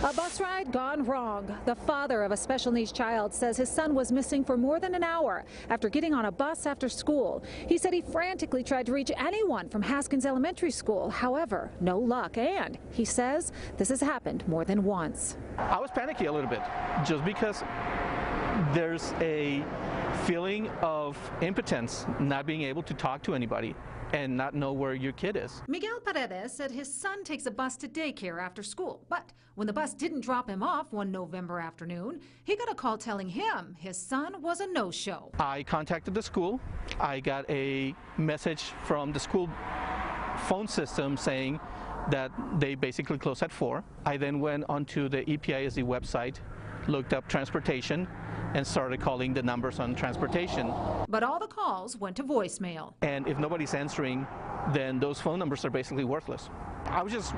A bus ride gone wrong. The father of a special needs child says his son was missing for more than an hour after getting on a bus after school. He said he frantically tried to reach anyone from Haskins Elementary School. However, no luck, and he says this has happened more than once. I was panicky a little bit just because there's a feeling of impotence, not being able to talk to anybody and not know where your kid is. Miguel Paredes said his son takes a bus to daycare after school, but when the bus didn't drop him off one November afternoon, he got a call telling him his son was a no-show. I contacted the school. I got a message from the school phone system saying that they basically close at 4. I then went onto the EPISD website, looked up transportation, and started calling the numbers on transportation. But all the calls went to voicemail. And if nobody's answering, then those phone numbers are basically worthless. I was just,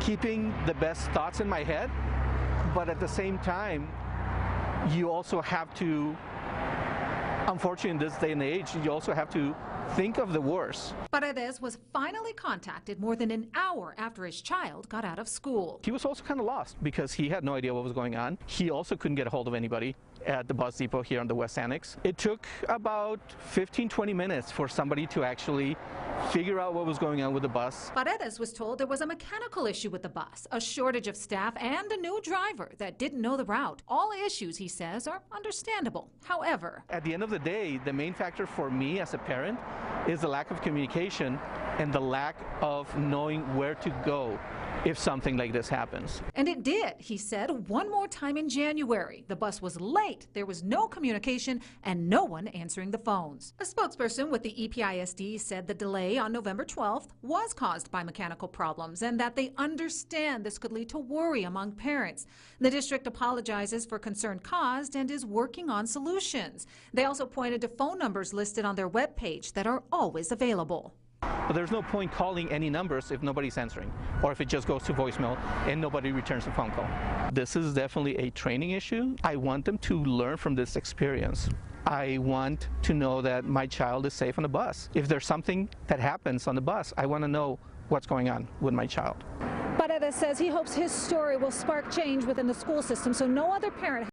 keeping the best thoughts in my head, but at the same time, you also have to, unfortunately in this day and age, you also have to think of the worst. Paredes was finally contacted more than an hour after his child got out of school. He was also kind of lost because he had no idea what was going on. He also couldn't get a hold of anybody at the bus depot here on the West Annex. It took about 15-20 minutes for somebody to actually figure out what was going on with the bus. Paredes was told there was a mechanical issue with the bus, a shortage of staff, and a new driver that didn't know the route. All issues, he says, are understandable. However, at the end of the day, the main factor for me as a parent is the lack of communication and the lack of knowing where to go if something like this happens. And it did, he said, one more time in January. The bus was late, there was no communication, and no one answering the phones. A spokesperson with the EPISD said the delay on November 12th was caused by mechanical problems and that they understand this could lead to worry among parents. The district apologizes for concern caused and is working on solutions. They also pointed to phone numbers listed on their webpage that are always available. But there's no point calling any numbers if nobody's answering, or if it just goes to voicemail and nobody returns a phone call. This is definitely a training issue. I want them to learn from this experience. I want to know that my child is safe on the bus. If there's something that happens on the bus, I want to know what's going on with my child. Paredes says he hopes his story will spark change within the school system so no other parent